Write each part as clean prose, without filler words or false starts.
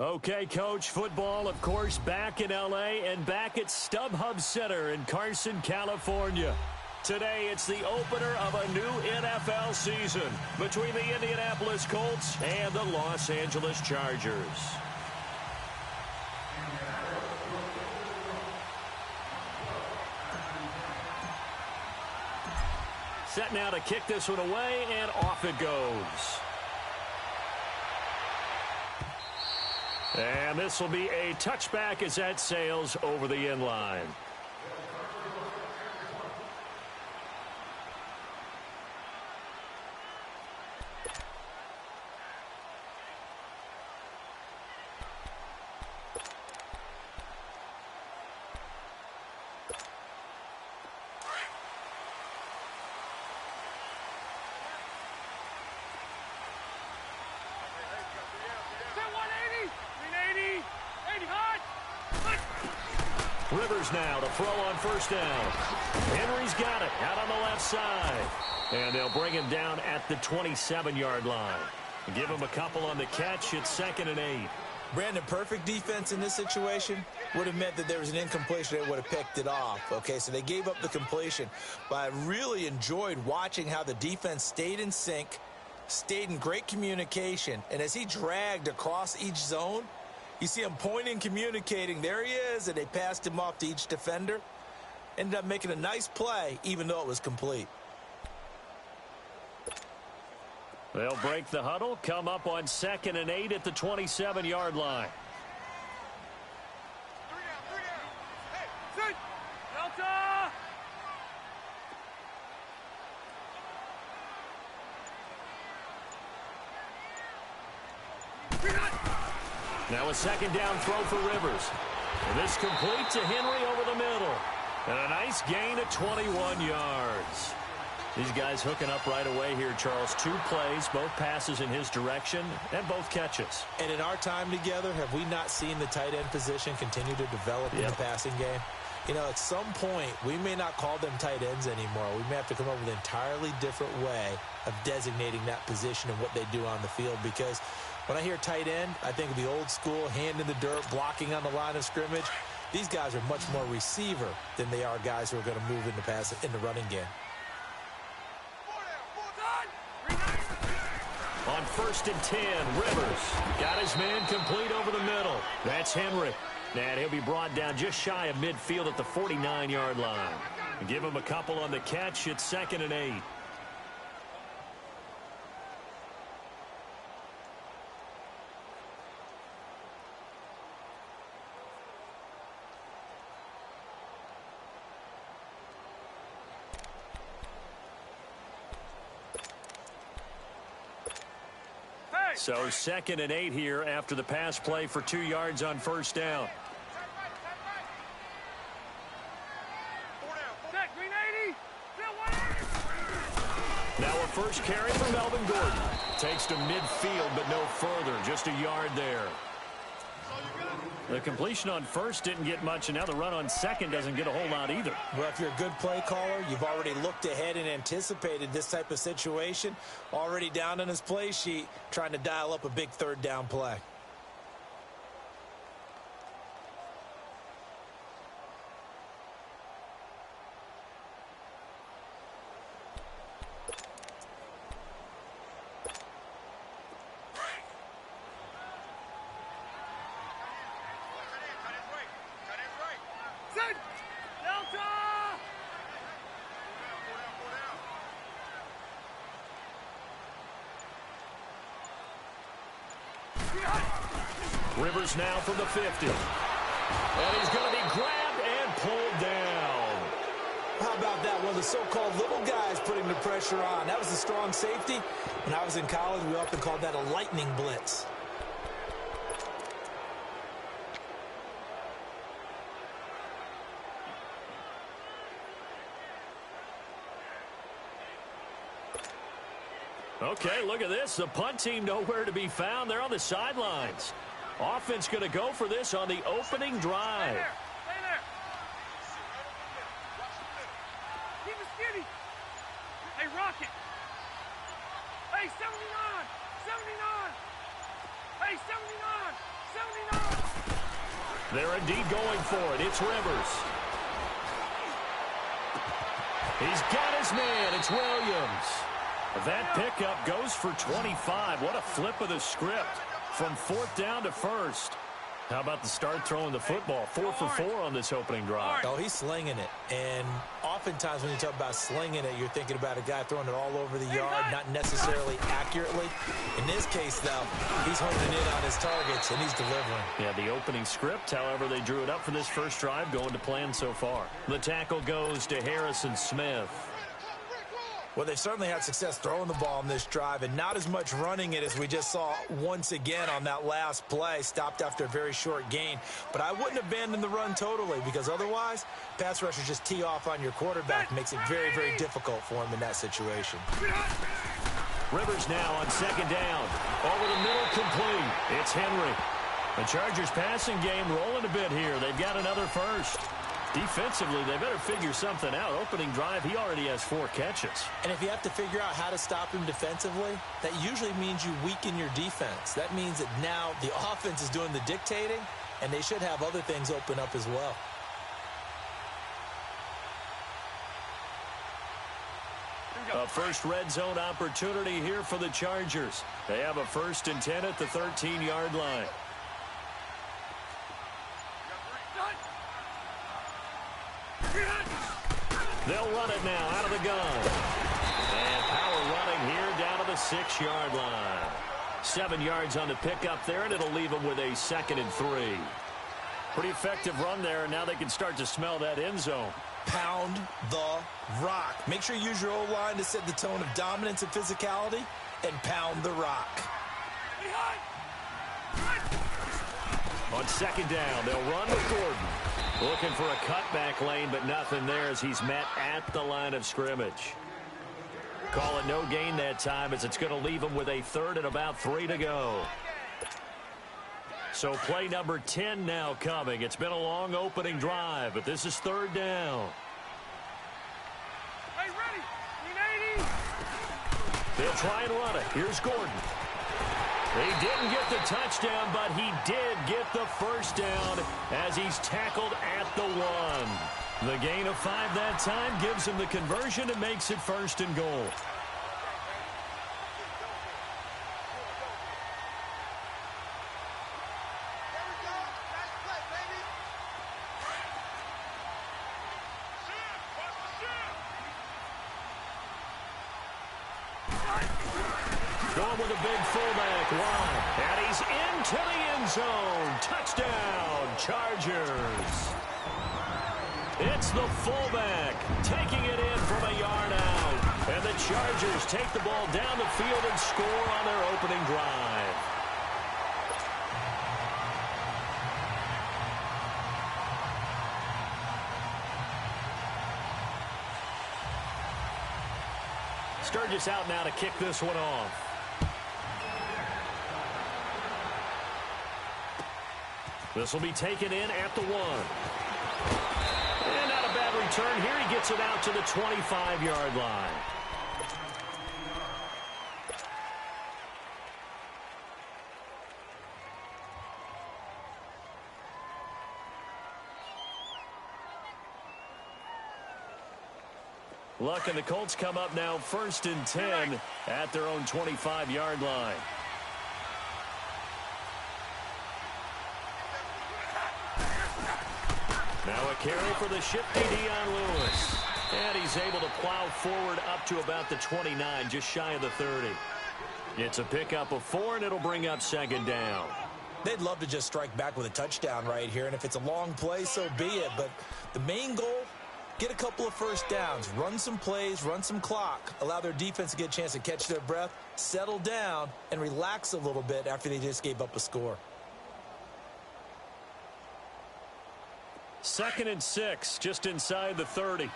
Okay, Coach, football, of course, back in L.A. and back at StubHub Center in Carson, California. Today, it's the opener of a new NFL season between the Indianapolis Colts and the Los Angeles Chargers. Set now to kick this one away, and off it goes. And this will be a touchback as that sails over the end line. Rivers now to throw on first down. Henry's got it out on the left side. And they'll bring him down at the 27-yard line. Give him a couple on the catch. It's 2nd and 8. Brandon, perfect defense in this situation would have meant that there was an incompletion. They would have picked it off. Okay, so they gave up the completion. But I really enjoyed watching how the defense stayed in sync, stayed in great communication. And as he dragged across each zone, you see him pointing, communicating. There he is, and they passed him off to each defender. Ended up making a nice play, even though it was complete. They'll break the huddle, come up on 2nd and 8 at the 27-yard line. Now a 2nd down throw for Rivers. And this complete to Henry over the middle. And a nice gain of 21 yards. These guys hooking up right away here, Charles. 2 plays, both passes in his direction, and both catches. And in our time together, have we not seen the tight end position continue to develop in the passing game? You know, at some point, we may not call them tight ends anymore. We may have to come up with an entirely different way of designating that position and what they do on the field, because when I hear tight end, I think of the old school, hand in the dirt, blocking on the line of scrimmage. These guys are much more receiver than they are guys who are going to move in the running game. On 1st and 10, Rivers got his man complete over the middle. That's Henry. And he'll be brought down just shy of midfield at the 49-yard line. Give him a couple on the catch. It's 2nd and 8. So 2nd and 8 here after the pass play for 2 yards on first down. Now a first carry from Melvin Gordon. Takes to midfield, but no further. Just a yard there. The completion on first didn't get much, and now the run on second doesn't get a whole lot either. Well, if you're a good play caller, you've already looked ahead and anticipated this type of situation. Already down on his play sheet, trying to dial up a big 3rd down play. Rivers now from the 50. And he's going to be grabbed and pulled down. How about that? One of the so-called little guys putting the pressure on. That was a strong safety. When I was in college, we often called that a lightning blitz. Okay, look at this. The punt team nowhere to be found. They're on the sidelines. Offense going to go for this on the opening drive. Stay there. Keep it skinny. Hey, Rocket. Hey, 79. 79. Hey, 79. They're indeed going for it. It's Rivers. He's got his man. It's Williams. That pickup goes for 25. What a flip of the script from 4th down to 1st. How about the start throwing the football? 4 for 4 on this opening drive. Oh, he's slinging it. And oftentimes when you talk about slinging it, you're thinking about a guy throwing it all over the yard, not necessarily accurately. In this case, though, he's honing in on his targets, and he's delivering. Yeah, the opening script, however, they drew it up for this first drive, going to plan so far. The tackle goes to Harrison Smith. Well, they've certainly had success throwing the ball in this drive and not as much running it as we just saw once again on that last play. Stopped after a very short gain. But I wouldn't abandon the run totally because otherwise, pass rushers just tee off on your quarterback. Makes it very, very difficult for him in that situation. Rivers now on 2nd down. Over the middle, complete. It's Henry. The Chargers passing game rolling a bit here. They've got another first. Defensively, they better figure something out. Opening drive, he already has 4 catches. And if you have to figure out how to stop him defensively, that usually means you weaken your defense. That means that now the offense is doing the dictating, and they should have other things open up as well. A first red zone opportunity here for the Chargers. They have a 1st and 10 at the 13-yard line. They'll run it now out of the gun. And power running here down to the 6-yard line. 7 yards on the pickup there, and it'll leave them with a 2nd and 3. Pretty effective run there, and now they can start to smell that end zone. Pound the rock. Make sure you use your O-line to set the tone of dominance and physicality, and pound the rock. On 2nd down, they'll run with Gordon. Looking for a cutback lane, but nothing there as he's met at the line of scrimmage. Call it no gain that time as it's going to leave him with a 3rd and about 3 to go. So play number 10 now coming. It's been a long opening drive, but this is 3rd down. Hey, ready? 80. They'll try and run it. Here's Gordon. He didn't get the touchdown, but he did get the 1st down as he's tackled at the 1. The gain of 5 that time gives him the conversion and makes it 1st and goal. Going with a big fullback line. And he's into the end zone. Touchdown, Chargers. It's the fullback taking it in from a yard out. And the Chargers take the ball down the field and score on their opening drive. Sturgis out now to kick this one off. This will be taken in at the 1. And not a bad return here. He gets it out to the 25-yard line. Luck and the Colts come up now 1st and 10 at their own 25-yard line. Now a carry for the shifty Dion Lewis. And he's able to plow forward up to about the 29, just shy of the 30. It's a pickup of 4, and it'll bring up 2nd down. They'd love to just strike back with a touchdown right here, and if it's a long play, so be it. But the main goal, get a couple of 1st downs, run some plays, run some clock, allow their defense to get a chance to catch their breath, settle down, and relax a little bit after they just gave up a score. 2nd and 6, just inside the 30.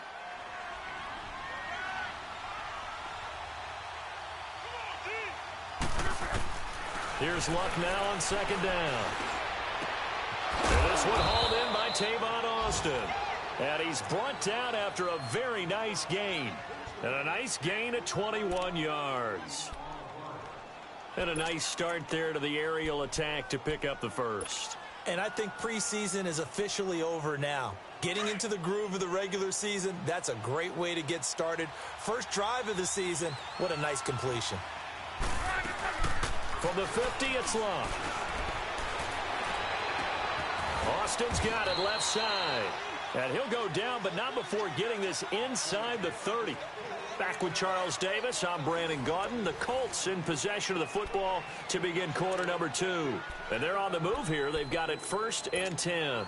Here's Luck now on 2nd down. And this one hauled in by Tavon Austin. And he's brought down after a very nice gain. And a nice gain at 21 yards. And a nice start there to the aerial attack to pick up the first. And I think preseason is officially over now. Getting into the groove of the regular season, that's a great way to get started. First drive of the season, what a nice completion. From the 50, it's Luck. Austin's got it left side. And he'll go down, but not before getting this inside the 30. Back with Charles Davis, I'm Brandon Gaudin. The Colts in possession of the football to begin quarter number 2. And they're on the move here. They've got it 1st and 10.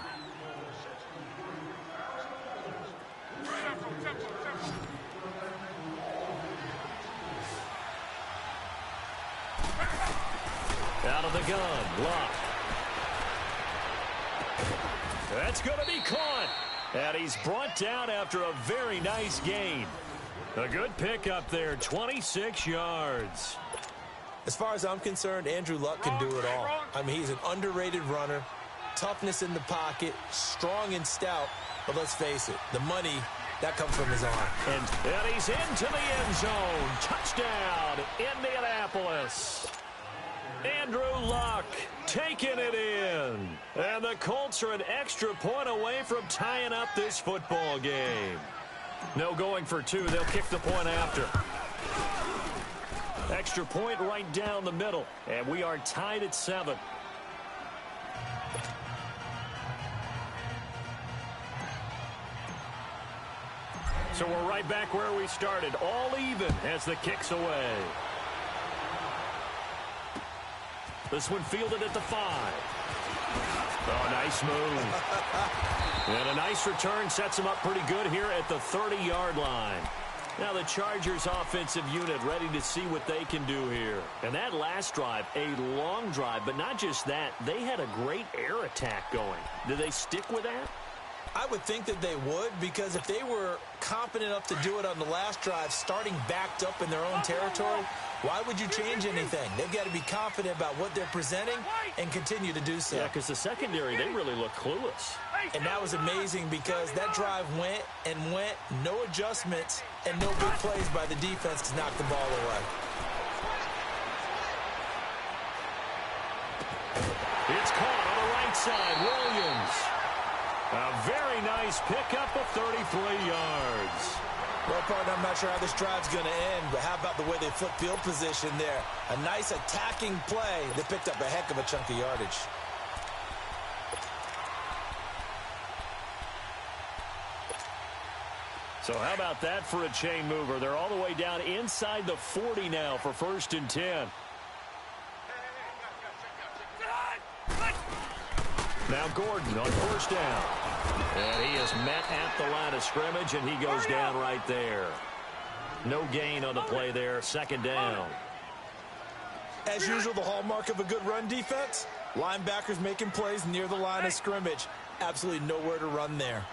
Out of the gun, Luck. That's going to be caught. And he's brought down after a very nice gain. A good pickup there, 26 yards. As far as I'm concerned, Andrew Luck can do it all. I mean, he's an underrated runner, toughness in the pocket, strong and stout. But let's face it, the money, that comes from his arm. And he's into the end zone. Touchdown, Indianapolis. Andrew Luck taking it in. And the Colts are an extra point away from tying up this football game. No going for 2. They'll kick the point after. Extra point right down the middle. And we are tied at 7. So we're right back where we started. All even as the kick's away. This one fielded at the 5. Oh, nice move. And a nice return sets him up pretty good here at the 30-yard line. Now the Chargers offensive unit ready to see what they can do here. And that last drive, a long drive, but not just that. They had a great air attack going. Do they stick with that? I would think that they would, because if they were confident enough to do it on the last drive, starting backed up in their own territory, why would you change anything? They've got to be confident about what they're presenting and continue to do so. Yeah, because the secondary, they really look clueless. And that was amazing because that drive went and went, no adjustments, and no big plays by the defense to knock the ball away. It's caught on the right side, Williams. A very nice pickup of 33 yards. Well, partner, I'm not sure how this drive's going to end, but how about the way they flip field position there? A nice attacking play that picked up a heck of a chunk of yardage. So how about that for a chain mover? They're all the way down inside the 40 now for 1st and 10. Now Gordon on 1st down. And he is met at the line of scrimmage, and he goes down right there. No gain on the play there, 2nd down. As usual, the hallmark of a good run defense, linebackers making plays near the line of scrimmage. Absolutely nowhere to run there.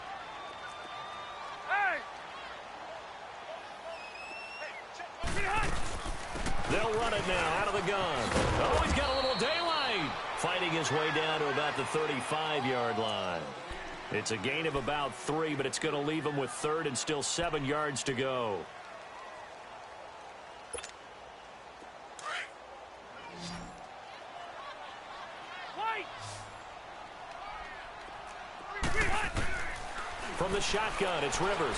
They'll run it now out of the gun. Oh, he's got a little daylight. Fighting his way down to about the 35-yard line. It's a gain of about 3, but it's going to leave him with 3rd and still 7 yards to go. From the shotgun, it's Rivers.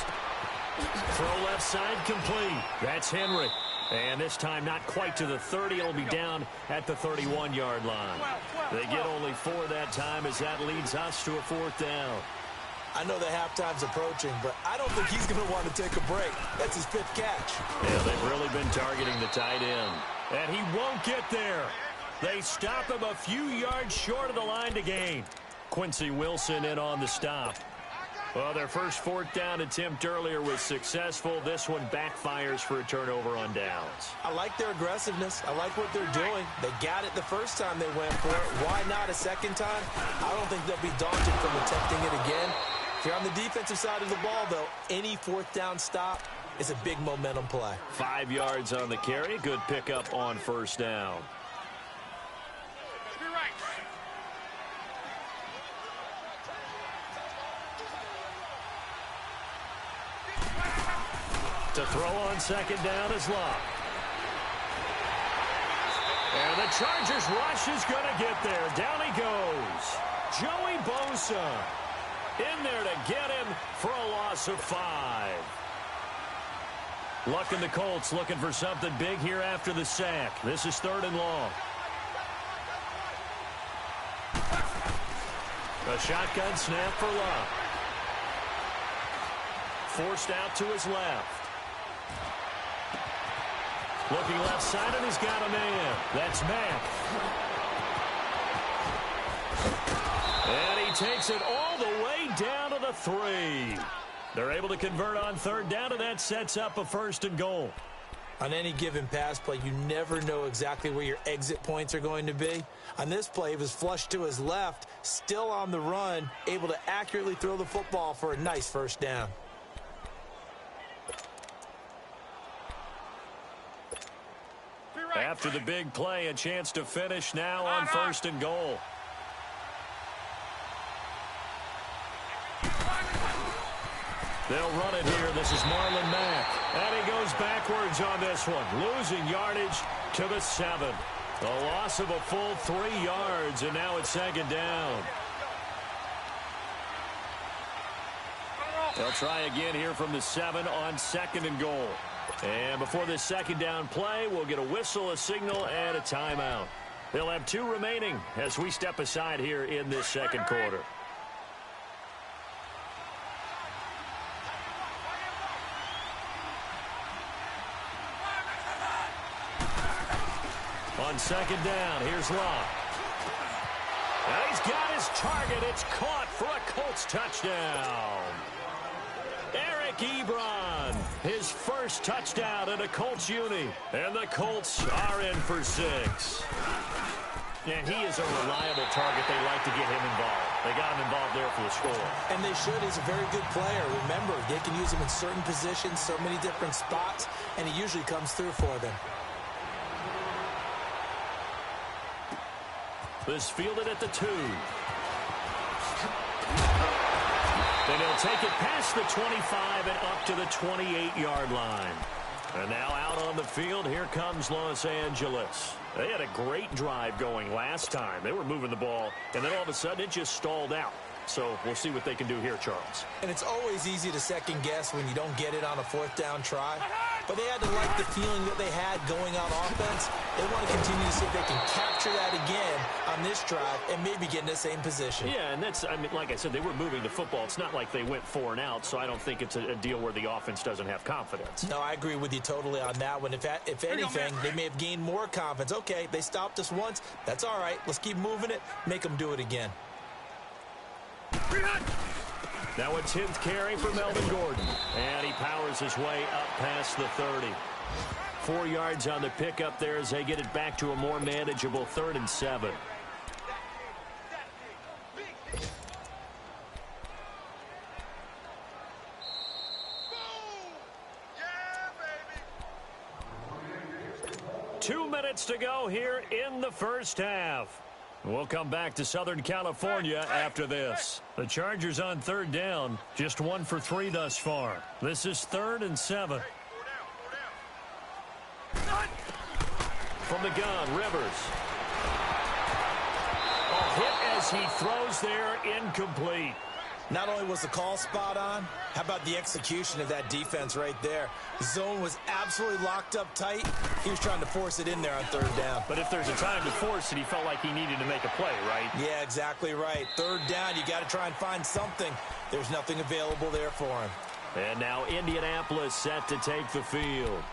Throw left side complete. That's Henry. And this time not quite to the 30. It'll be down at the 31-yard line. They get only 4 that time as that leads us to a 4th down. I know the halftime's approaching, but I don't think he's going to want to take a break. That's his 5th catch. Yeah, they've really been targeting the tight end. And he won't get there. They stop him a few yards short of the line to gain. Quincy Wilson in on the stop. Well, their first 4th down attempt earlier was successful. This one backfires for a turnover on downs. I like their aggressiveness. I like what they're doing. They got it the first time they went for it. Why not a second time? I don't think they'll be daunted from attempting it again. If you're on the defensive side of the ball, though, any 4th down stop is a big momentum play. 5 yards on the carry. Good pickup on 1st down. To throw on 2nd down is Luck. And the Chargers rush is going to get there. Down he goes. Joey Bosa in there to get him for a loss of 5. Luck and the Colts looking for something big here after the sack. This is 3rd and long. A shotgun snap for Luck. Forced out to his left. Looking left side, and he's got a man. That's Mack. And he takes it all the way down to the 3. They're able to convert on 3rd down, and that sets up a 1st and goal. On any given pass play, you never know exactly where your exit points are going to be. On this play, he was flushed to his left, still on the run, able to accurately throw the football for a nice 1st down. After the big play, a chance to finish now on 1st and goal. They'll run it here. This is Marlon Mack. And he goes backwards on this one, losing yardage to the 7. A loss of a full 3 yards, and now it's 2nd down. They'll try again here from the 7 on 2nd and goal. And before this 2nd down play, we'll get a whistle, a signal, and a timeout. They'll have 2 remaining as we step aside here in this 2nd quarter. On 2nd down, here's Locke. And he's got his target. It's caught for a Colts touchdown. Eric Ebron, his first touchdown in a Colts uni. And the Colts are in for 6. And he is a reliable target. They like to get him involved. They got him involved there for the score. And they should. He's a very good player. Remember, they can use him in certain positions, so many different spots, and he usually comes through for them. This fielded at the 2. Then he'll take it past the 25 and up to the 28-yard line. And now out on the field, here comes Los Angeles. They had a great drive going last time. They were moving the ball, and then all of a sudden it just stalled out. So we'll see what they can do here, Charles. And it's always easy to second guess when you don't get it on a 4th down try. But they had to like the feeling that they had going on offense. They want to continue to see if they can capture that again on this drive and maybe get in the same position. Yeah, and that's, I mean, like I said, they were moving the football. It's not like they went 4 and out, so I don't think it's a deal where the offense doesn't have confidence. No, I agree with you totally on that one. If anything, they may have gained more confidence. Okay, they stopped us once. That's all right. Let's keep moving it. Make them do it again. Now a 10th carry for Melvin Gordon. And he powers his way up past the 30. 4 yards on the pickup there as they get it back to a more manageable 3rd and 7. Yeah, 2 minutes to go here in the first half. We'll come back to Southern California after this. The Chargers on 3rd down, just 1 for 3 thus far. This is 3rd and 7. From the gun, Rivers. A hit as he throws there, incomplete. Not only was the call spot on, how about the execution of that defense right there? The zone was absolutely locked up tight. He was trying to force it in there on 3rd down. But if there's a time to force it, he felt like he needed to make a play, right? Yeah, exactly right. 3rd down, you got to try and find something. There's nothing available there for him. And now Indianapolis set to take the field.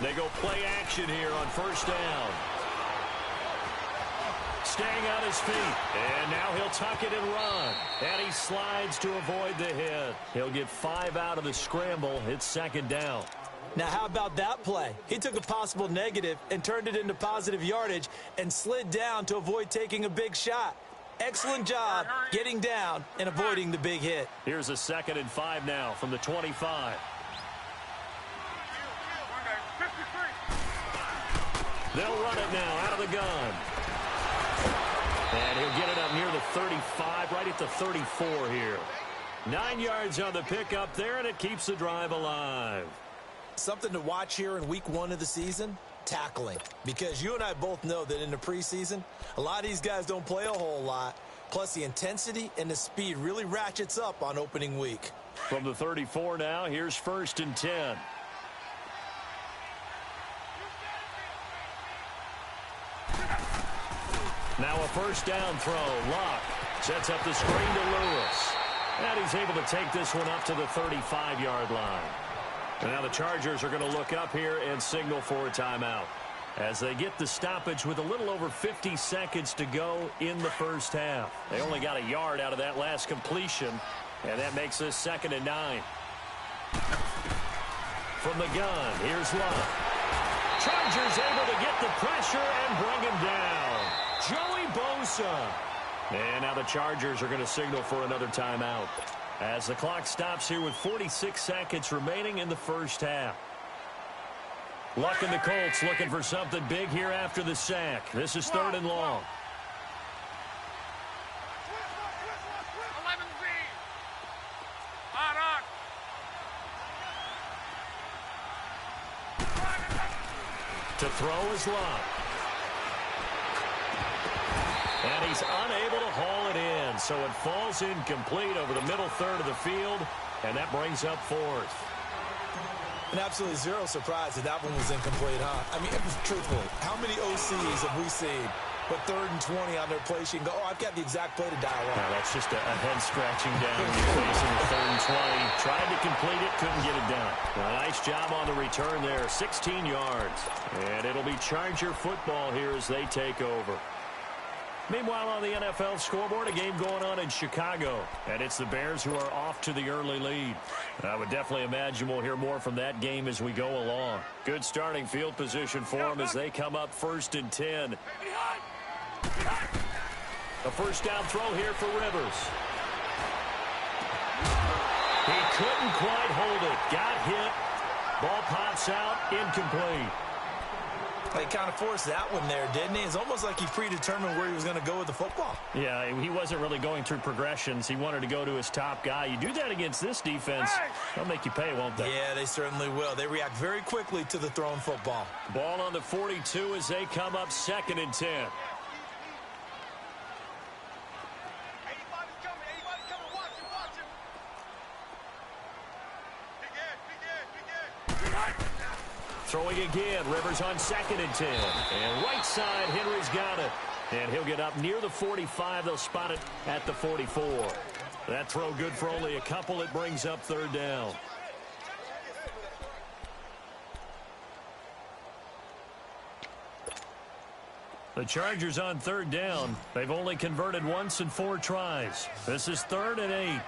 They go play action here on 1st down. Staying on his feet. And now he'll tuck it and run. And he slides to avoid the hit. He'll get 5 out of the scramble. It's 2nd down. Now, how about that play? He took a possible negative and turned it into positive yardage and slid down to avoid taking a big shot. Excellent job getting down and avoiding the big hit. Here's a 2nd and 5 now from the 25. They'll run it now out of the gun. And he'll get it up near the 35, right at the 34 here. 9 yards on the pickup there, and it keeps the drive alive. Something to watch here in week 1 of the season, tackling. Because you and I both know that in the preseason, a lot of these guys don't play a whole lot. Plus, the intensity and the speed really ratchets up on opening week. From the 34 now, here's 1st and 10. Now a 1st down throw. Locke sets up the screen to Lewis. And he's able to take this one up to the 35-yard line. And now the Chargers are going to look up here and signal for a timeout as they get the stoppage with a little over 50 seconds to go in the first half. They only got a yard out of that last completion, and that makes this 2nd and 9. From the gun, here's Locke. Chargers able to get the pressure and bring him down. Joey Bosa. And now the Chargers are going to signal for another timeout as the clock stops here with 46 seconds remaining in the first half. Luck and the Colts looking for something big here after the sack. This is 3rd and long. To throw is Locke. And he's unable to haul it in, so it falls incomplete over the middle third of the field, and that brings up 4th. And absolutely zero surprise that that one was incomplete, huh? I mean, truthfully, how many OCs have we seen? But 3rd and 20 on their play sheet and go, oh, I've got the exact play to dial up. Now, that's just a head-scratching down when you're facing the 3rd and 20. Tried to complete it, couldn't get it done. A nice job on the return there, 16 yards. And it'll be Charger football here as they take over. Meanwhile, on the NFL scoreboard, a game going on in Chicago. And it's the Bears who are off to the early lead. I would definitely imagine we'll hear more from that game as we go along. Good starting field position for them as they come up 1st and 10. A 1st down throw here for Rivers. He couldn't quite hold it. Got hit. Ball pops out. Incomplete. He kind of forced that one there, didn't he? It's almost like he predetermined where he was going to go with the football. Yeah, he wasn't really going through progressions. He wanted to go to his top guy. You do that against this defense, they'll make you pay, won't they? Yeah, they certainly will. They react very quickly to the thrown football. Ball on the 42 as they come up 2nd and 10. Throwing again, Rivers on 2nd and 10. And right side, Henry's got it. And he'll get up near the 45. They'll spot it at the 44. That throw good for only a couple. It brings up 3rd down. The Chargers on 3rd down. They've only converted once in 4 tries. This is 3rd and 8.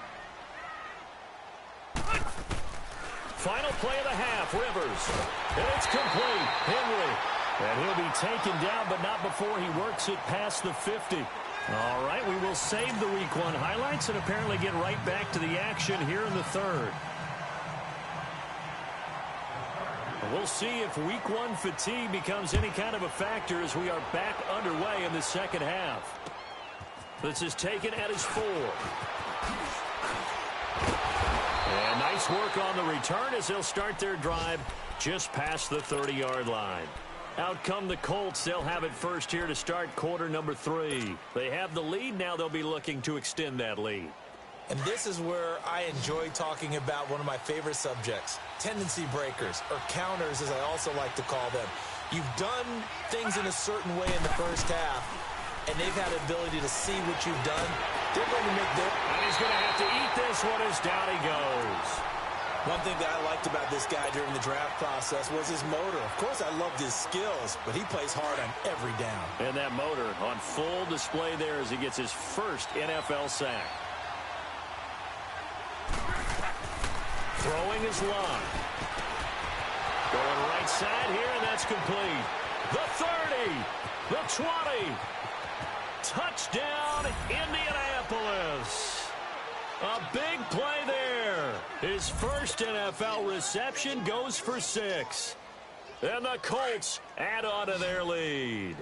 Final play of the half, Rivers. And it's complete. Henry. And he'll be taken down, but not before he works it past the 50. All right, we will save the Week 1 highlights and apparently get right back to the action here in the 3rd. We'll see if Week 1 fatigue becomes any kind of a factor as we are back underway in the 2nd half. This is taken at his 4. And nice work on the return as they'll start their drive just past the 30-yard line. Out come the Colts. They'll have it first here to start quarter number 3. They have the lead. Now they'll be looking to extend that lead. And this is where I enjoy talking about one of my favorite subjects, tendency breakers, or counters as I also like to call them. You've done things in a certain way in the first half, and they've had the ability to see what you've done. They're going to make their... And he's going to have to eat this one as down he goes. One thing that I liked about this guy during the draft process was his motor. Of course, I loved his skills, but he plays hard on every down. And that motor on full display there as he gets his first NFL sack. Throwing his line. Going right side here, and that's complete. The 30, the 20. Touchdown, Indianapolis. A big play there. His first NFL reception goes for 6. And the Colts add on to their lead.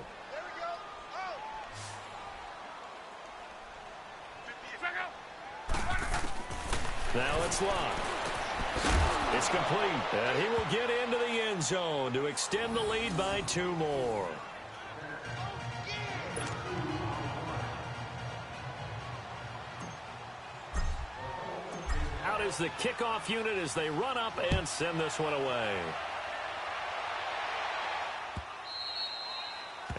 Now it's Locke. It's complete. And he will get into the end zone to extend the lead by 2 more. Out is the kickoff unit as they run up and send this one away.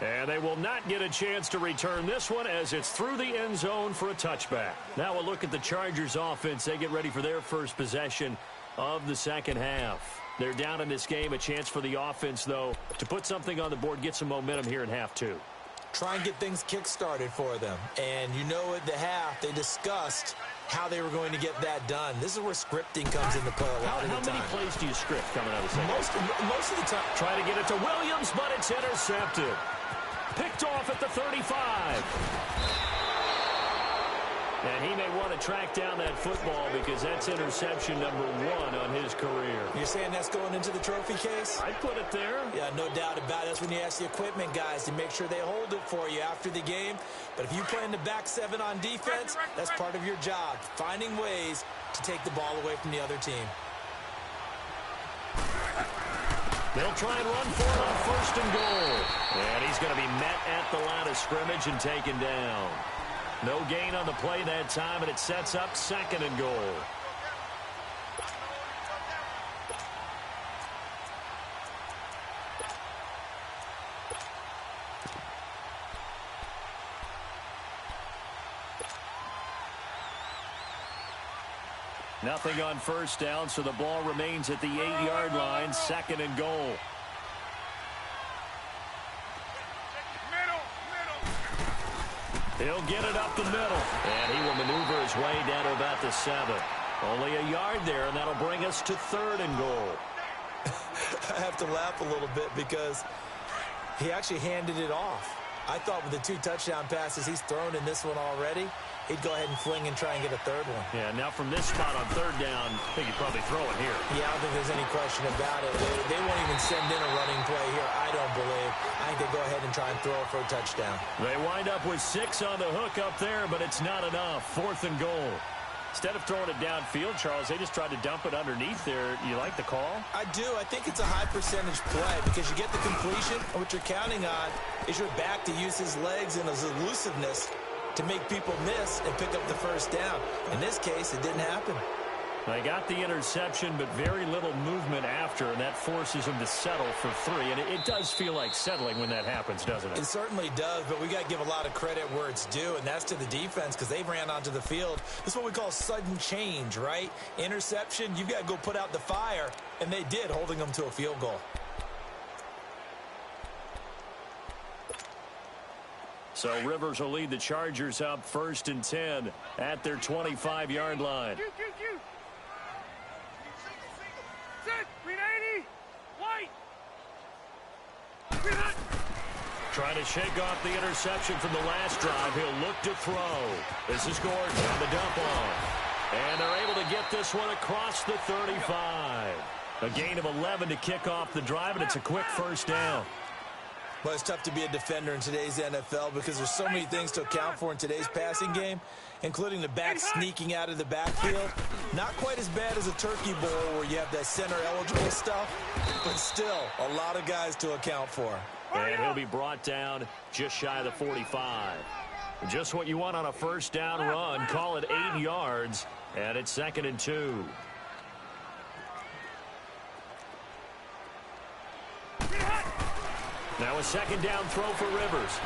And they will not get a chance to return this one as it's through the end zone for a touchback. Now a look at the Chargers offense. They get ready for their first possession of the second half. They're down in this game. A chance for the offense, though, to put something on the board, get some momentum here in half 2. Try and get things kick-started for them. And you know at the half, they discussed how they were going to get that done. This is where scripting comes into play a lot of the time. How many plays do you script coming out of the second? Most of the time. Try to get it to Williams, but it's intercepted. Picked off at the 35. And he may want to track down that football because that's interception number 1 on his career. You're saying that's going into the trophy case? I'd put it there. Yeah, no doubt about it. That's when you ask the equipment guys to make sure they hold it for you after the game. But if you play in the back 7 on defense, that's part of your job, finding ways to take the ball away from the other team. They'll try and run for it on 1st and goal. And he's going to be met at the line of scrimmage and taken down. No gain on the play that time, and it sets up 2nd and goal. Nothing on 1st down, so the ball remains at the 8-yard line, 2nd and goal. He'll get it up the middle, and he will maneuver his way down to about the 7. Only a yard there, and that'll bring us to 3rd and goal. I have to laugh a little bit because he actually handed it off. I thought with the 2 touchdown passes he's thrown in this one already, he'd go ahead and fling and try and get a 3rd one. Yeah, now from this spot on 3rd down, I think he'd probably throw it here. Yeah, I don't think there's any question about it. They won't even send in a running play here, I don't believe. I think they go ahead and try and throw it for a touchdown. They wind up with 6 on the hook up there, but it's not enough. 4th and goal. Instead of throwing it downfield, Charles, they just tried to dump it underneath there. You like the call? I do. I think it's a high percentage play because you get the completion, and what you're counting on is your back to use his legs and his elusiveness to make people miss and pick up the 1st down. In this case, it didn't happen. They got the interception, but very little movement after, and that forces them to settle for 3. And it does feel like settling when that happens, doesn't it? It certainly does, but we got to give a lot of credit where it's due, and that's to the defense because they ran onto the field. This is what we call sudden change, right? Interception, you've got to go put out the fire, and they did, holding them to a field goal. So Rivers will lead the Chargers up 1st and 10 at their 25-yard line. Trying to shake off the interception from the last drive. He'll look to throw. This is Gordon on the dump off. And they're able to get this one across the 35. A gain of 11 to kick off the drive, and it's a quick 1st down. Well, it's tough to be a defender in today's NFL because there's so many things to account for in today's passing game, including the back sneaking out of the backfield. Not quite as bad as a turkey bowl where you have that center-eligible stuff, but still a lot of guys to account for. And he'll be brought down just shy of the 45. Just what you want on a 1st down run. Call it 8 yards, and it's 2nd and 2. Now a 2nd down throw for Rivers.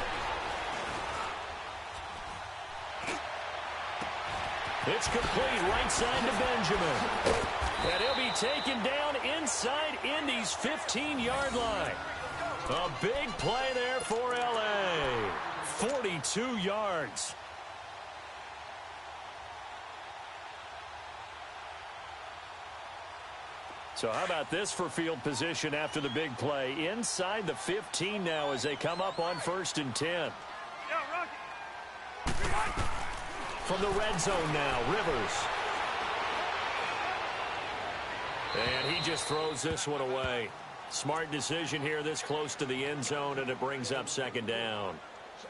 It's complete right side to Benjamin. And he'll be taken down inside Indy's 15-yard line. A big play there for L.A. 42 yards. So how about this for field position after the big play? Inside the 15 now as they come up on 1st and 10. from the red zone now. Rivers. And he just throws this one away. Smart decision here this close to the end zone, and it brings up second down.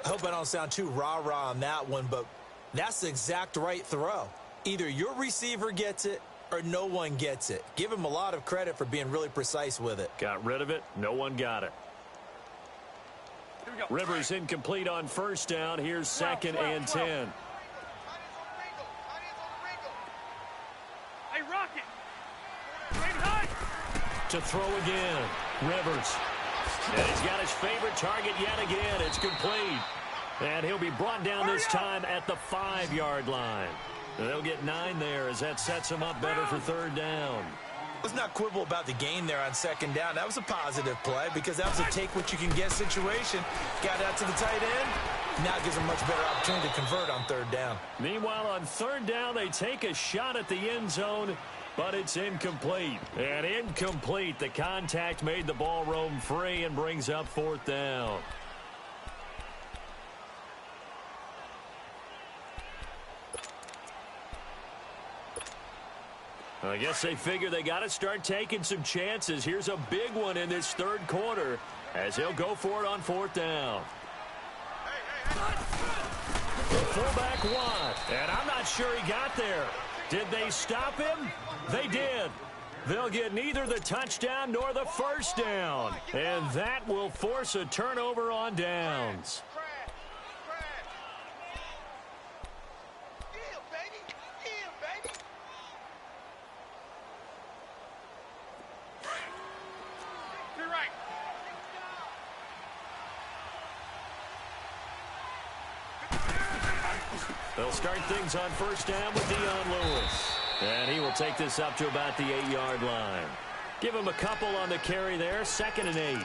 I hope I don't sound too rah-rah on that one, but that's the exact right throw. Either your receiver gets it or no one gets it. Give him a lot of credit for being really precise with it. Got rid of it. No one got it. Rivers incomplete on first down. Here's second and 10. Hey, Rocket. To throw again. Rivers. And he's got his favorite target yet again. It's complete. And he'll be brought down this time at the 5-yard line. They'll get 9 there as that sets him up better for third down. Let's not quibble about the gain there on second down. That was a positive play because that was a take-what-you-can-get situation. Got out to the tight end. Now it gives them a much better opportunity to convert on third down. Meanwhile, on third down, they take a shot at the end zone, but it's incomplete. And incomplete. The contact made the ball roam free and brings up fourth down. I guess they figure they got to start taking some chances. Here's a big one in this third quarter as he'll go for it on fourth down. The fullback Watt, and I'm not sure he got there. Did they stop him? They did. They'll get neither the touchdown nor the first down, and that will force a turnover on downs. They'll start things on first down with Dion Lewis. And he will take this up to about the 8-yard line. Give him a couple on the carry there. Second and 8.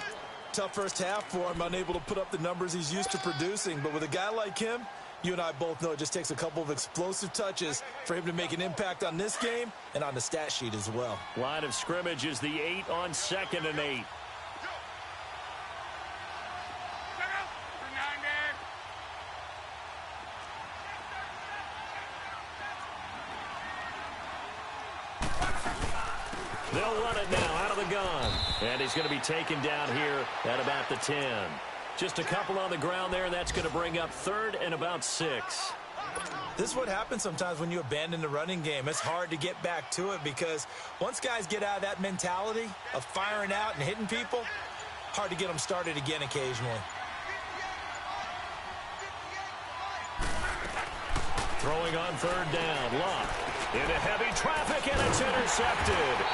Tough first half for him, unable to put up the numbers he's used to producing. But with a guy like him, you and I both know it just takes a couple of explosive touches for him to make an impact on this game and on the stat sheet as well. Line of scrimmage is the 8 on second and 8. They'll run it now out of the gun. And he's going to be taken down here at about the 10. Just a couple on the ground there, and that's going to bring up third and about 6. This is what happens sometimes when you abandon the running game. It's hard to get back to it because once guys get out of that mentality of firing out and hitting people, hard to get them started again occasionally. Throwing on third down. Luck into heavy traffic, and it's intercepted.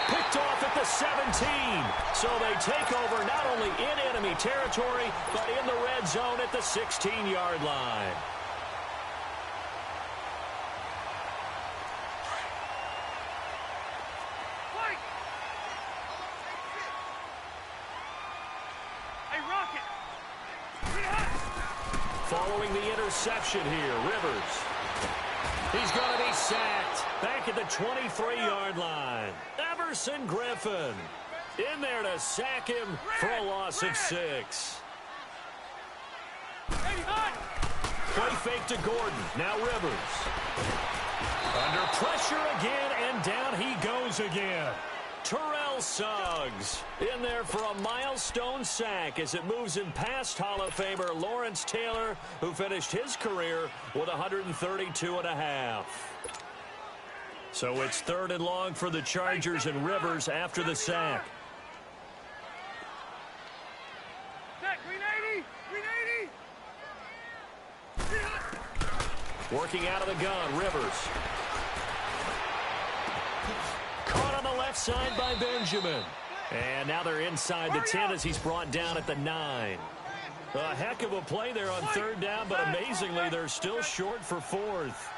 Picked off at the 17. So they take over not only in enemy territory, but in the red zone at the 16-yard line. Hey, Rocket. Following the interception here, Rivers. He's going to be sacked back at the 23-yard line. Everson Griffin in there to sack him for a loss of 6. Play fake to Gordon. Now Rivers. Under pressure again, and down he goes again. Terrell Suggs in there for a milestone sack as it moves him past Hall of Famer Lawrence Taylor, who finished his career with 132.5. So it's third and long for the Chargers and Rivers after the sack. Green 80! Green 80! Working out of the gun, Rivers. Caught on the left side by Benjamin. And now they're inside the 10 as he's brought down at the 9. A heck of a play there on third down, but amazingly, they're still short for fourth.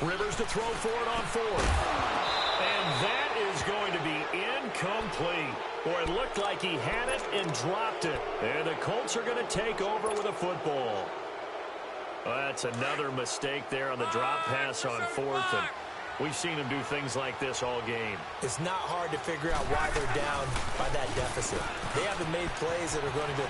Rivers to throw for it on fourth. And that is going to be incomplete. Boy, it looked like he had it and dropped it. And the Colts are going to take over with a football. Well, that's another mistake there on the drop pass on fourth. And We've seen them do things like this all game. It's not hard to figure out why they're down by that deficit. They haven't made plays that are going to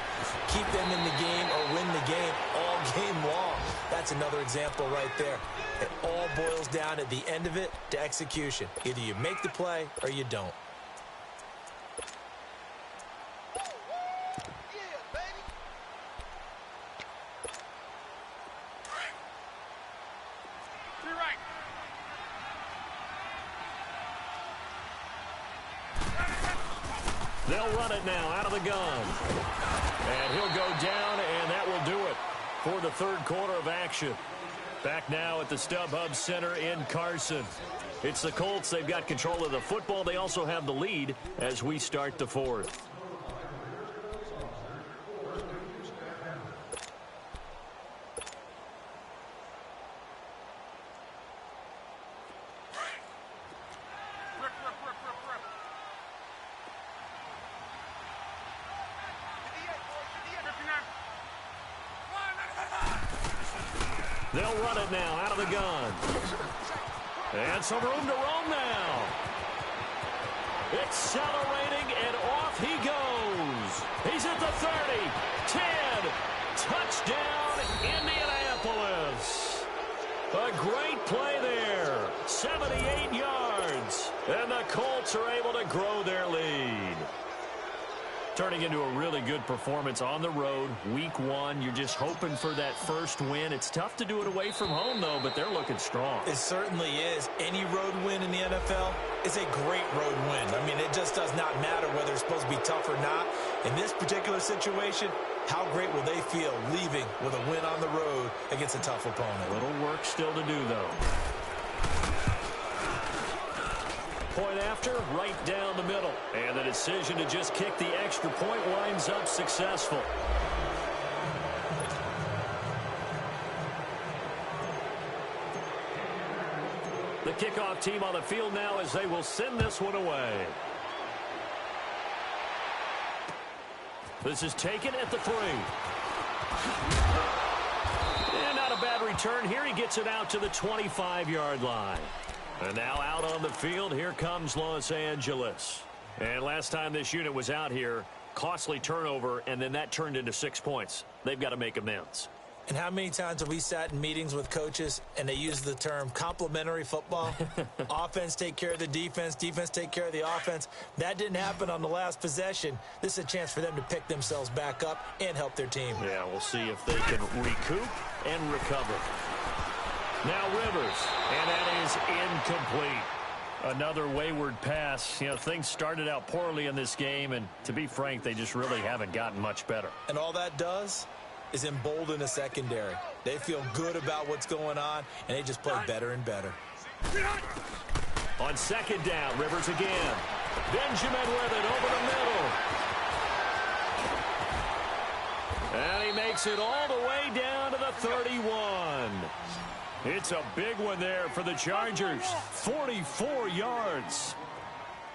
keep them in the game or win the game all game long. That's another example right there. It all boils down at the end of it to execution. Either you make the play or you don't. They'll run it now out of the gun. And he'll go down, and that will do it for the third quarter of action. Back now at the StubHub Center in Carson. It's the Colts. They've got control of the football. They also have the lead as we start the fourth. They'll run it now out of the gun. And some room to roam now. Accelerating, and off he goes. He's at the 30, 10, touchdown, Indianapolis. A great play there, 78 yards. And the Colts are able to grow their lead. Turning into a really good performance on the road, week one. You're just hoping for that first win. It's tough to do it away from home, though, but they're looking strong. It certainly is. Any road win in the NFL is a great road win. I mean, it just does not matter whether it's supposed to be tough or not. In this particular situation, how great will they feel leaving with a win on the road against a tough opponent? A little work still to do, though. Point after, right down the middle. And the decision to just kick the extra point winds up successful. The kickoff team on the field now as they will send this one away. This is taken at the 3. And not a bad return here. He gets it out to the 25-yard line. And now out on the field, here comes Los Angeles. And last time this unit was out here, costly turnover, and then that turned into 6 points. They've got to make amends. And how many times have we sat in meetings with coaches and they use the term complementary football? Offense take care of the defense, defense take care of the offense. That didn't happen on the last possession. This is a chance for them to pick themselves back up and help their team. Yeah, we'll see if they can recoup and recover. Now Rivers, and that is incomplete. Another wayward pass. You know, things started out poorly in this game, and to be frank, they just really haven't gotten much better. And all that does is embolden a secondary. They feel good about what's going on, and they just play better and better. On second down, Rivers again. Benjamin with it over the middle. And he makes it all the way down to the 31. It's a big one there for the Chargers. 44 yards.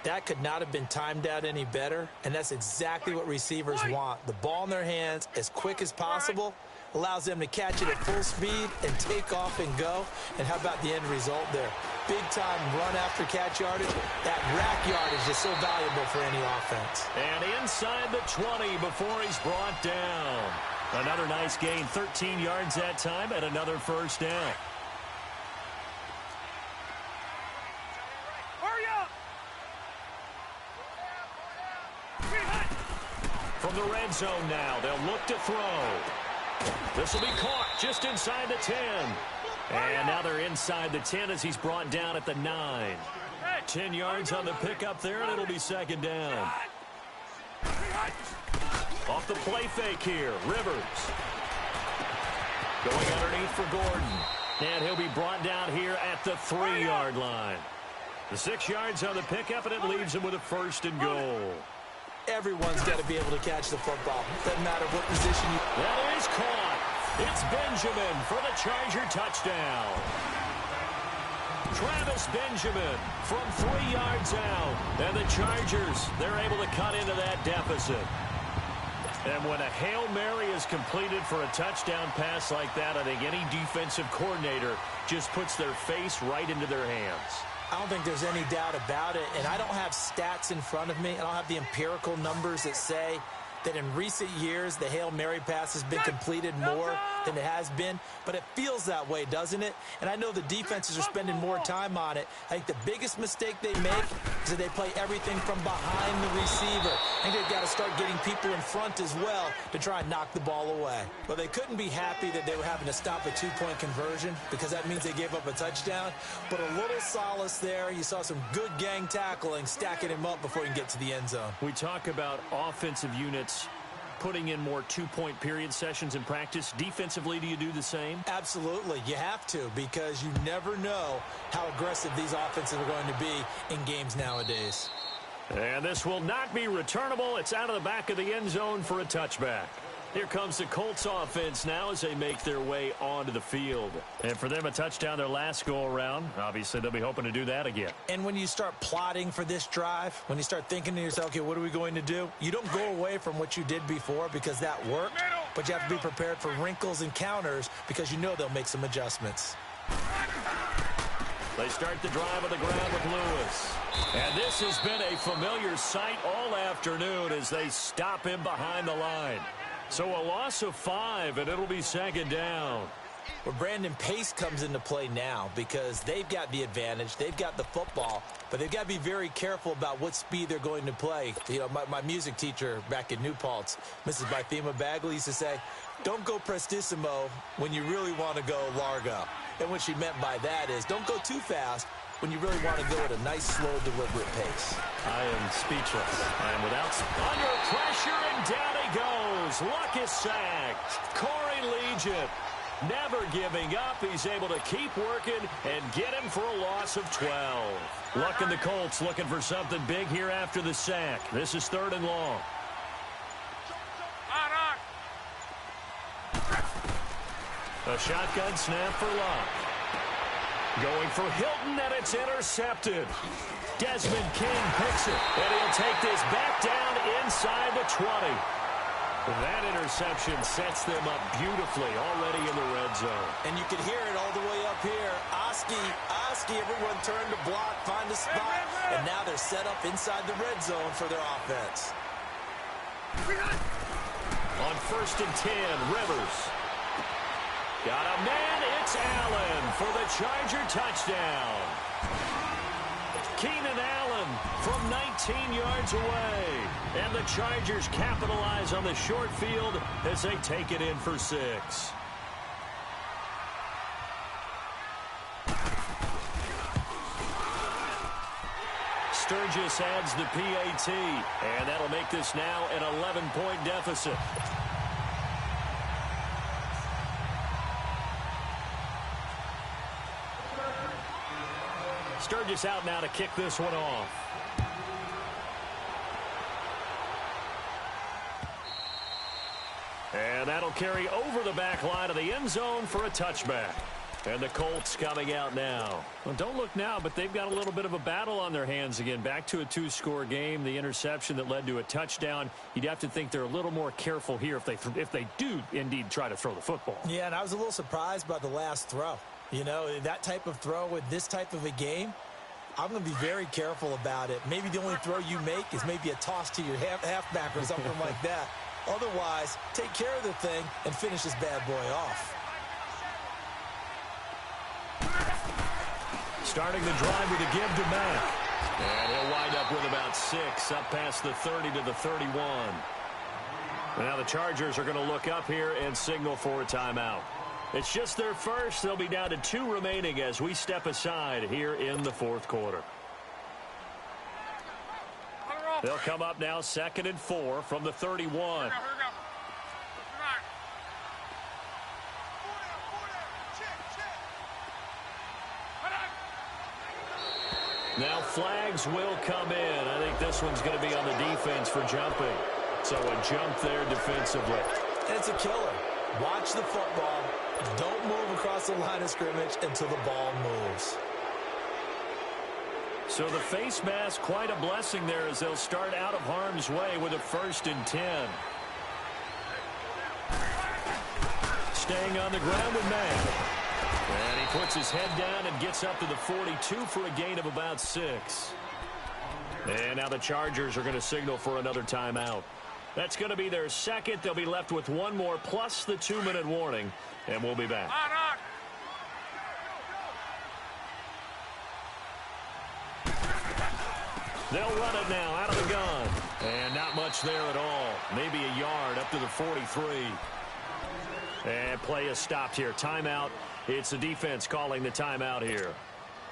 That could not have been timed out any better, and that's exactly what receivers want. The ball in their hands as quick as possible allows them to catch it at full speed and take off and go. And how about the end result there? Big-time run after catch yardage. That rack yardage is so valuable for any offense. And inside the 20 before he's brought down. Another nice gain, 13 yards that time, and another first down. From the red zone now, they'll look to throw. This will be caught just inside the 10. And now they're inside the 10 as he's brought down at the 9. 10 yards on the pickup there, and it'll be second down. Off the play fake here, Rivers. Going underneath for Gordon. And he'll be brought down here at the 3-yard line. The 6 yards on the pickup, and it leaves him with a first and goal. Everyone's got to be able to catch the football. Doesn't matter what position you... That is caught. It's Benjamin for the Charger touchdown. Travis Benjamin from 3 yards out. And the Chargers, they're able to cut into that deficit. And when a Hail Mary is completed for a touchdown pass like that, I think any defensive coordinator just puts their face right into their hands. I don't think there's any doubt about it, and I don't have stats in front of me. I don't have the empirical numbers that say that in recent years the Hail Mary pass has been completed more than it has been, but it feels that way, doesn't it? And I know the defenses are spending more time on it. I think the biggest mistake they make is that they play everything from behind the receiver. I think they've got to start getting people in front as well to try and knock the ball away. Well, they couldn't be happy that they were having to stop a two-point conversion because that means they gave up a touchdown, but a little solace there. You saw some good gang tackling, stacking him up before he can get to the end zone. We talk about offensive units putting in more two-point period sessions in practice. Defensively, do you do the same? Absolutely. You have to, because you never know how aggressive these offenses are going to be in games nowadays. And this will not be returnable. It's out of the back of the end zone for a touchback. Here comes the Colts offense now as they make their way onto the field. And for them, a touchdown their last go-around. Obviously, they'll be hoping to do that again. And when you start plotting for this drive, when you start thinking to yourself, okay, what are we going to do? You don't go away from what you did before because that worked, but you have to be prepared for wrinkles and counters because you know they'll make some adjustments. They start the drive on the ground with Lewis. And this has been a familiar sight all afternoon as they stop him behind the line. So a loss of 5, and it'll be second down. Well, Brandon, pace comes into play now because they've got the advantage. They've got the football, but they've got to be very careful about what speed they're going to play. You know, my music teacher back in New Paltz, Mrs. Bythema Bagley, used to say, don't go prestissimo when you really want to go largo. And what she meant by that is don't go too fast when you really want to go at a nice, slow, deliberate pace. I am speechless. I am without... Under pressure, and down he goes. Luck is sacked. Corey Liuget never giving up. He's able to keep working and get him for a loss of 12. Luck and the Colts looking for something big here after the sack. This is 3rd and long. A shotgun snap for Luck. Going for Hilton, and it's intercepted. Desmond King picks it, and he'll take this back down inside the 20. That interception sets them up beautifully already in the red zone. And you can hear it all the way up here. Oski, everyone turned to block, find a spot, and now they're set up inside the red zone for their offense. On 1st and 10, Rivers. Got a man, it's Allen for the Charger touchdown. Keenan Allen from 19 yards away. And the Chargers capitalize on the short field as they take it in for 6. Sturgis adds the PAT, and that'll make this now an 11-point deficit. Sturgis out now to kick this one off. And that'll carry over the back line of the end zone for a touchback. And the Colts coming out now. Well, don't look now, but they've got a little bit of a battle on their hands again. Back to a 2-score game. The interception that led to a touchdown. You'd have to think they're a little more careful here if they do indeed try to throw the football. Yeah, and I was a little surprised by the last throw. You know, that type of throw with this type of a game, I'm going to be very careful about it. Maybe the only throw you make is maybe a toss to your halfback or something like that. Otherwise, take care of the thing and finish this bad boy off. Starting the drive with a give to Mack. And he'll wind up with about 6, up past the 30 to the 31. Now the Chargers are going to look up here and signal for a timeout. It's just their first. They'll be down to 2 remaining as we step aside here in the 4th quarter. They'll come up now 2nd and 4 from the 31. Now flags will come in. I think this one's going to be on the defense for jumping. So a jump there defensively. And it's a killer. Watch the football. Don't move across the line of scrimmage until the ball moves. So the face mask, quite a blessing there as they'll start out of harm's way with a 1st and 10. staying on the ground with Mack. And he puts his head down and gets up to the 42 for a gain of about 6. And now the Chargers are going to signal for another timeout. That's going to be their second. They'll be left with one more plus the 2-minute warning. And we'll be back. They'll run it now out of the gun. And not much there at all. Maybe a yard up to the 43. And play is stopped here. Timeout. It's the defense calling the timeout here.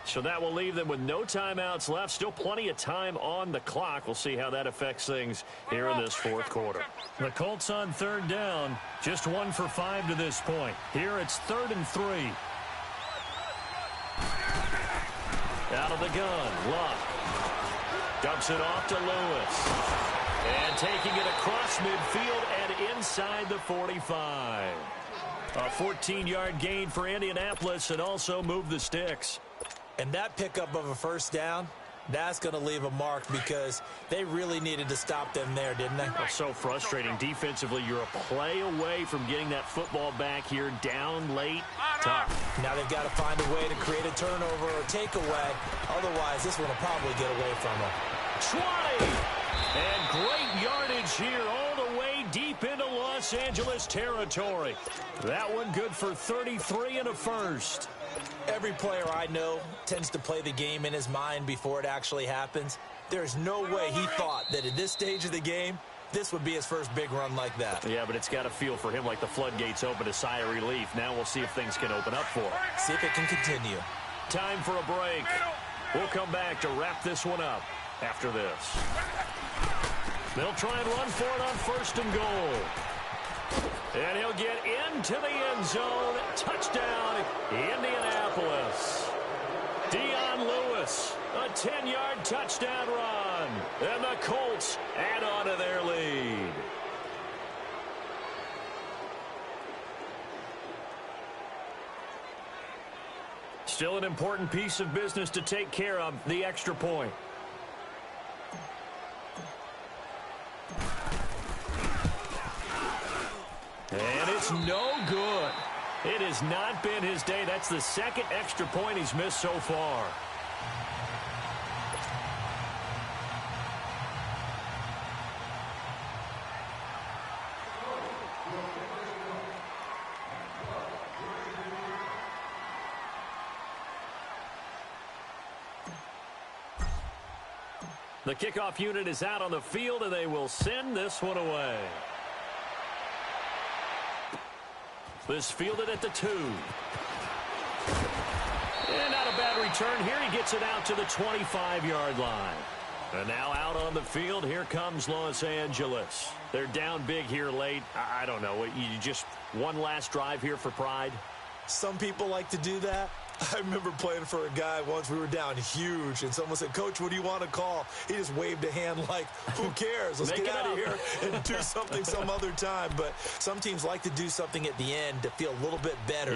So that will leave them with no timeouts left. Still plenty of time on the clock. We'll see how that affects things here in this fourth quarter. The Colts on third down. Just 1 for 5 to this point. Here it's 3rd and 3. Out of the gun. Luck. Dumps it off to Lewis. And taking it across midfield and inside the 45. A 14-yard gain for Indianapolis and also move the sticks. And that pickup of a first down, that's going to leave a mark because they really needed to stop them there, didn't they? Oh, so frustrating. Defensively, you're a play away from getting that football back here down late. Tough. Now they've got to find a way to create a turnover or takeaway. Otherwise, this one will probably get away from them. 20! And great yardage here all the way deep into Los Angeles territory. That one good for 33 and a first. Every player I know tends to play the game in his mind before it actually happens. There's no way he thought that at this stage of the game, this would be his first big run like that. Yeah, but it's got to feel for him like the floodgates open, a sigh of relief. Now we'll see if things can open up for him. See if it can continue. Time for a break. We'll come back to wrap this one up after this. They'll try and run for it on 1st and goal. And he'll get into the end zone. Touchdown, Indianapolis. Dion Lewis, a 10-yard touchdown run. And the Colts add on to their lead. Still an important piece of business to take care of, the extra point. And it's no good. It has not been his day. That's the second extra point he's missed so far. The kickoff unit is out on the field, and they will send this one away. This fielded at the 2. And not a bad return here. He gets it out to the 25-yard line. And now out on the field, here comes Los Angeles. They're down big here late. I don't know. You just one last drive here for pride? Some people like to do that. I remember playing for a guy once. We were down huge, and someone said, "Coach, what do you want to call?" He just waved a hand like, who cares? Let's get out of here and do something some other time. But some teams like to do something at the end to feel a little bit better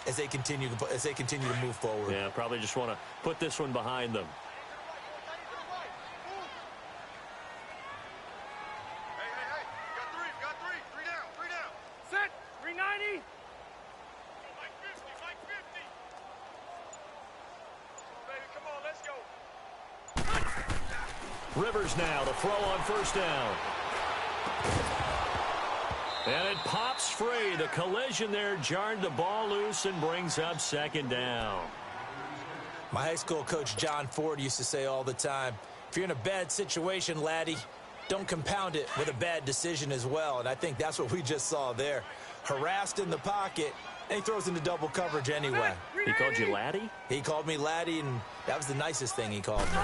as they continue to move forward. Yeah, probably just want to put this one behind them. Three down. Set, 390. Rivers now to throw on 1st down. And it pops free. The collision there jarred the ball loose and brings up 2nd down. My high school coach, John Ford, used to say all the time, if you're in a bad situation, laddie, don't compound it with a bad decision as well. And I think that's what we just saw there. Harassed in the pocket, and he throws into double coverage anyway. He called you laddie? He called me laddie, and that was the nicest thing he called me.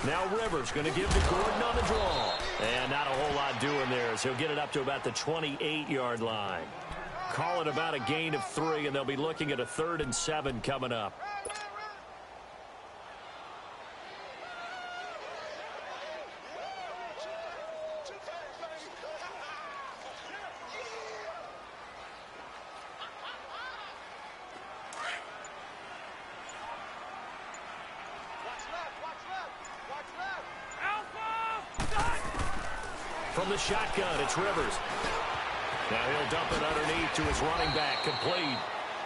Now Rivers going to give to Gordon on the draw. And not a whole lot doing there as he'll get it up to about the 28-yard line. Call it about a gain of 3, and they'll be looking at a 3rd and 7 coming up. From the shotgun, it's Rivers. Now he'll dump it underneath to his running back, complete.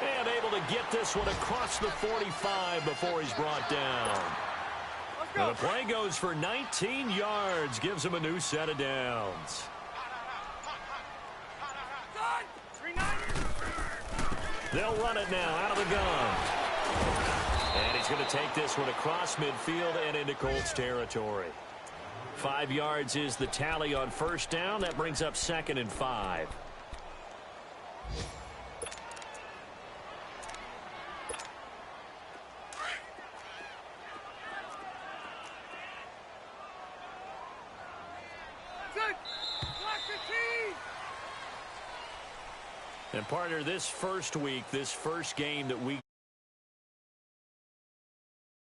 And able to get this one across the 45 before he's brought down. And the play goes for 19 yards, gives him a new set of downs. They'll run it now out of the gun. And he's going to take this one across midfield and into Colts territory. 5 yards is the tally on first down. That brings up 2nd and 5. And partner, this first week, this first game that we